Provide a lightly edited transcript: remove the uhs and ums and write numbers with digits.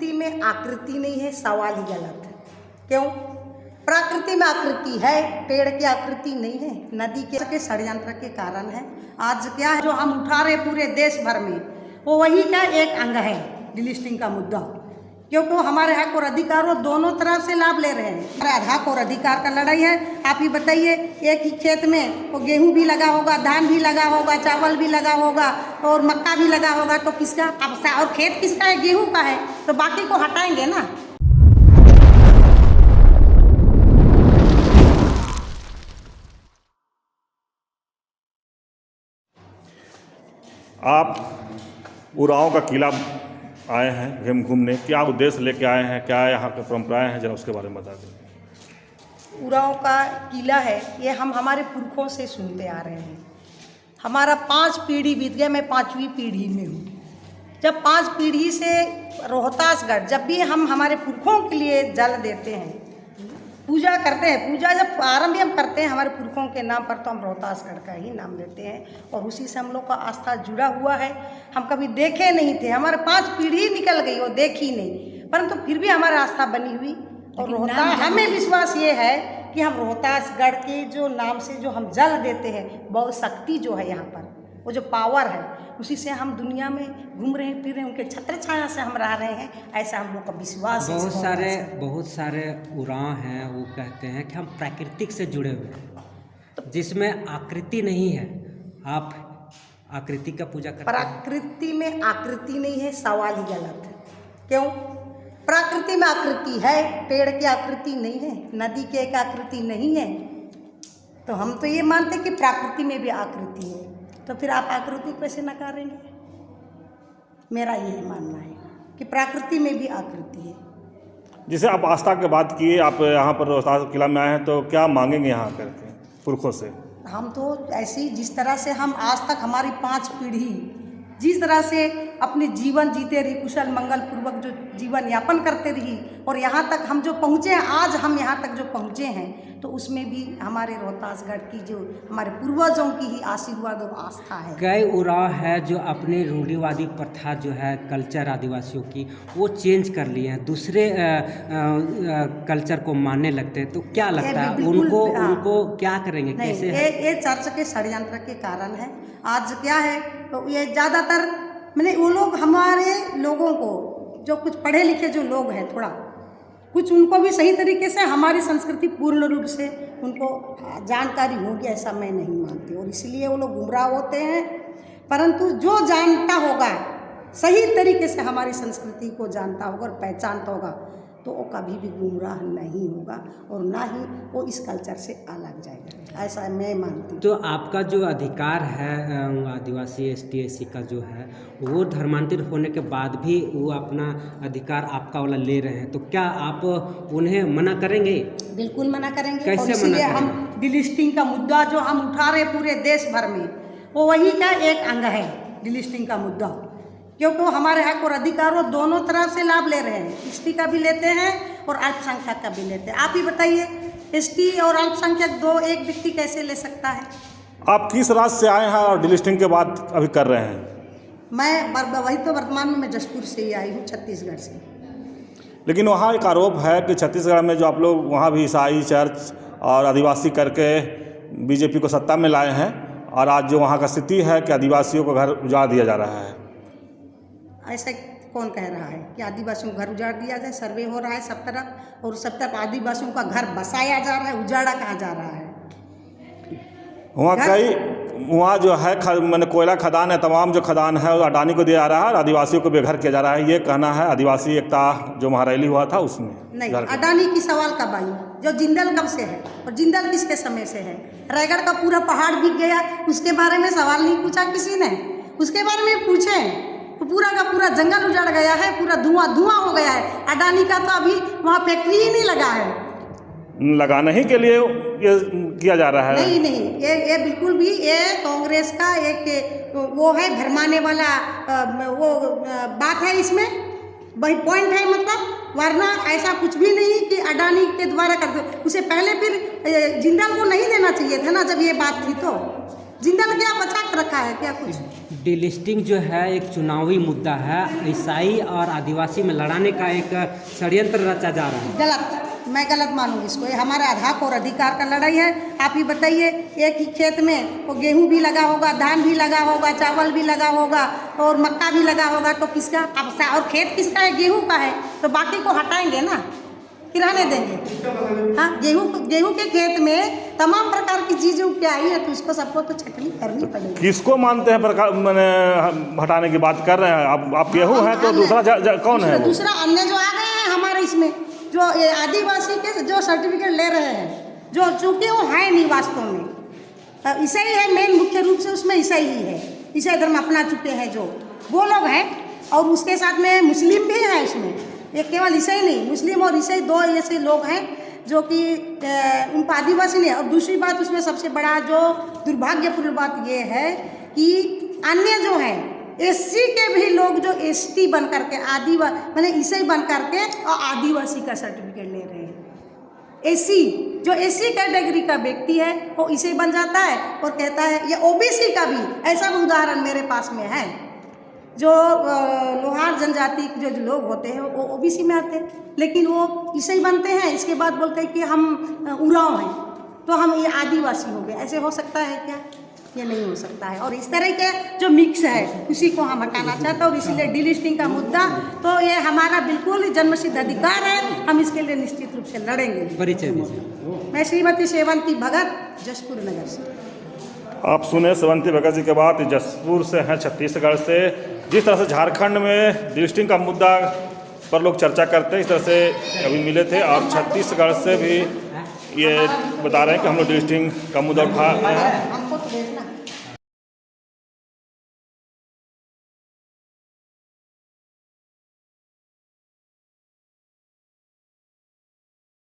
प्रकृति में आकृति नहीं है, सवाल ही गलत है। क्यों? प्रकृति में आकृति है, पेड़ की आकृति नहीं है। नदी के षड्यंत्र के कारण है। आज क्या है जो हम उठा रहे पूरे देश भर में, वो वही का एक अंग है डिलिस्टिंग का मुद्दा। क्योंकि वो हमारे हक और अधिकारों दोनों तरफ से लाभ ले रहे हैं। हमारे हक और अधिकार का लड़ाई है। आप ही बताइए, एक ही खेत में वो गेहूं भी लगा होगा, धान भी लगा होगा, चावल भी लगा होगा और मक्का भी लगा होगा, तो किसका? अब और खेत किसका है? गेहूं का है, तो बाकी को हटाएंगे ना। आप उरांव का किला आए हैं घूमने, क्या उद्देश्य लेके आए हैं, क्या यहाँ की परंपराएं हैं, जरा उसके बारे में बता दें। उरांव का किला है, ये हम हमारे पुरखों से सुनते आ रहे हैं। हमारा 5 पीढ़ी बीत गया, मैं 5वीं पीढ़ी में हूँ। जब 5 पीढ़ी से रोहतासगढ़, जब भी हम हमारे पुरखों के लिए जल देते हैं, पूजा करते हैं, पूजा जब आरंभ हम करते हैं हमारे पुरखों के नाम पर, तो हम रोहतासगढ़ का ही नाम लेते हैं और उसी से हम लोग का आस्था जुड़ा हुआ है। हम कभी देखे नहीं थे, हमारे 5 पीढ़ी निकल गई, वो देखी नहीं, परंतु फिर भी हमारी आस्था बनी हुई। और रोहतास, हमें विश्वास ये है कि हम रोहतासगढ़ के जो नाम से जो हम जल देते हैं, बहुत शक्ति जो है यहाँ पर, वो जो पावर है, उसी से हम दुनिया में घूम रहे हैं, फिर रहे हैं, उनके छत्र छाया से हम रह रहे हैं, ऐसा हम लोग का विश्वास है। बहुत सारे उरांव हैं, वो कहते हैं कि हम प्राकृतिक से जुड़े हुए हैं, जिसमें आकृति नहीं है। आप आकृति का पूजा करते हैं? प्रकृति में आकृति नहीं है, सवाल ही गलत है। क्यों? प्रकृति में आकृति है, पेड़ की आकृति नहीं है, नदी की एक आकृति नहीं है। तो हम तो ये मानते हैं कि प्रकृति में भी आकृति है, तो फिर आप आकृति कैसे नकारेंगे? मेरा ये मानना है कि प्रकृति में भी आकृति है। जिसे आप आस्था की बात किए, आप यहाँ पर रोहतास किला में आए हैं, तो क्या मांगेंगे यहाँ करके पुरखों से? हम तो ऐसी, जिस तरह से हम आज तक हमारी 5 पीढ़ी जिस तरह से अपने जीवन जीते रही, कुशल मंगल पूर्वक जो जीवन यापन करते रही, और यहाँ तक हम जो पहुँचे हैं, आज हम यहाँ तक जो पहुँचे हैं, तो उसमें भी हमारे रोहतासगढ़ की जो हमारे पूर्वजों की ही आशीर्वाद और आस्था है। कई उरांव है जो अपने रूढ़िवादी प्रथा जो है कल्चर आदिवासियों की, वो चेंज कर लिए हैं, दूसरे कल्चर को मानने लगते हैं, तो क्या लगता है उनको क्या करेंगे? कैसे? ये चर्च के षड्यंत्र के कारण है। आज क्या है, तो ये ज़्यादातर मैंने वो लोग, हमारे लोगों को जो कुछ पढ़े लिखे जो लोग हैं, थोड़ा कुछ उनको भी सही तरीके से हमारी संस्कृति पूर्ण रूप से उनको जानकारी होगी, ऐसा मैं नहीं मानती, और इसलिए वो लोग गुमराह होते हैं। परंतु जो जानता होगा, सही तरीके से हमारी संस्कृति को जानता होगा और पहचानता होगा, तो वो कभी भी गुमराह नहीं होगा और ना ही वो इस कल्चर से अलग जाएगा, ऐसा मैं मानती हूँ। तो आपका जो अधिकार है आदिवासी ST SC का जो है, वो धर्मांतरित होने के बाद भी वो अपना अधिकार आपका वाला ले रहे हैं, तो क्या आप उन्हें मना करेंगे? बिल्कुल मना करेंगे। कैसे और इसलिए मना करेंगे? हम डिलिस्टिंग का मुद्दा जो हम उठा रहे पूरे देश भर में, वो वही का एक अंग है डिलिस्टिंग का मुद्दा। क्योंकि वो हमारे हक और अधिकारों दोनों तरफ से लाभ ले रहे हैं, ST का भी लेते हैं और अल्पसंख्यक का भी लेते हैं। आप ही बताइए, ST और अल्पसंख्यक दो एक व्यक्ति कैसे ले सकता है? आप किस राज्य से आए हैं और डिलिस्टिंग के बाद अभी कर रहे हैं? मैं वही तो वर्तमान में मैं जशपुर से ही आई हूँ, छत्तीसगढ़ से। लेकिन वहाँ एक आरोप है कि छत्तीसगढ़ में जो आप लोग वहाँ भी ईसाई चर्च और आदिवासी करके BJP को सत्ता में लाए हैं, और आज जो वहाँ का स्थिति है कि आदिवासियों को घर उजाड़ दिया जा रहा है। ऐसा कौन कह रहा है कि आदिवासियों को घर उजाड़ दिया जाए? सर्वे हो रहा है सब तरफ, और सब तरफ आदिवासियों का घर बसाया जा रहा है, उजाड़ा कहाँ जा रहा है? वहाँ जो है मैंने कोयला खदान है, तमाम जो खदान है वो अडानी को दिया जा रहा है और आदिवासियों को बेघर किया जा रहा है, ये कहना है आदिवासी एकता जो महारैली हुआ था उसमें। नहीं, अडानी की सवाल कब आई? जो जिंदल कब से है, और जिंदल किसके समय से है? रायगढ़ का पूरा पहाड़ बिक गया, उसके बारे में सवाल नहीं पूछा किसी ने? उसके बारे में पूछे तो पूरा का पूरा जंगल उजड़ गया है, पूरा धुआं धुआं हो गया है। अडानी का तो अभी वहाँ फैक्ट्री ही नहीं लगा है। लगाने ही के लिए ये किया जा रहा है। नहीं, ये बिल्कुल भी ये कांग्रेस का एक वो है, भरमाने वाला वो बात है, इसमें वही पॉइंट है, मतलब वरना ऐसा कुछ भी नहीं कि अडानी के द्वारा कर दो। उसे पहले फिर जिंदल को नहीं देना चाहिए था ना, जब ये बात थी तो। जिंदल क्या बचा कर रखा है क्या कुछ? डिलिस्टिंग जो है एक चुनावी मुद्दा है, ईसाई और आदिवासी में लड़ाने का एक षड्यंत्र रचा जा रहा है। गलत, मैं गलत मानूंगी इसको। ये हमारे हक और अधिकार का लड़ाई है। आप ही बताइए, एक ही खेत में वो गेहूं भी लगा होगा, धान भी लगा होगा, चावल भी लगा होगा और मक्का भी लगा होगा, तो किसका और खेत किसका है? गेहूं का है, तो बाकी को हटाएंगे ना कि रहने देंगे? हाँ, गेहूं के खेत में तमाम प्रकार की चीजें उग के आई है, तो उसको सबको तो छटनी करनी पड़ेगी। किसको मानते हैं प्रकार मैंने हटाने की बात कर रहे हैं आप गेहूँ हैं तो दूसरा कौन है? दूसरा अन्य जो आ गए हैं हमारे इसमें, जो ये आदिवासी के जो सर्टिफिकेट ले रहे हैं, जो चूंकि वो है नहीं वास्तव में, ईसाई है मेन मुख्य रूप से, उसमें ईसाई ही है, ईसाई धर्म अपना चुके हैं जो वो लोग हैं, और उसके साथ में मुस्लिम भी हैं उसमें। ये केवल ईसाई नहीं, मुस्लिम और ईसाई दो ऐसे लोग हैं जो कि उनको आदिवासी नहीं है। और दूसरी बात उसमें सबसे बड़ा जो दुर्भाग्यपूर्ण बात ये है कि अन्य जो है एससी के भी लोग जो एसटी बन करके मैंने ईसाई बन करके और आदिवासी का सर्टिफिकेट ले रहे हैं। एससी जो एससी कैटेगरी का व्यक्ति है वो ईसाई बन जाता है और कहता है, ये ओबीसी का भी ऐसा भी उदाहरण मेरे पास में है, जो लोहार जनजाति के जो लोग होते हैं वो ओबीसी में आते हैं, लेकिन वो ईसाई बनते हैं, इसके बाद बोलते हैं कि हम उरांव हैं तो हम ये आदिवासी हो गए। ऐसे हो सकता है क्या? ये नहीं हो सकता है। और इस तरह के जो मिक्स है उसी को हम हटाना चाहते हैं, और इसीलिए डिलिस्टिंग का मुद्दा तो ये हमारा बिल्कुल जन्मसिद्ध अधिकार है, हम इसके लिए निश्चित रूप से लड़ेंगे। परिचय दीजिए। मैं श्रीमती सेवंती भगत, जसपुर नगर से। आप सुने सेवंती भगत जी के बात, जसपुर से हैं, छत्तीसगढ़ से। जिस तरह से झारखंड में डिलिस्टिंग का मुद्दा पर लोग चर्चा करते हैं, इस तरह से अभी मिले थे, और छत्तीसगढ़ से भी ये बता रहे हैं कि हम लोग डिलिस्टिंग का मुद्दा उठा रहे हैं।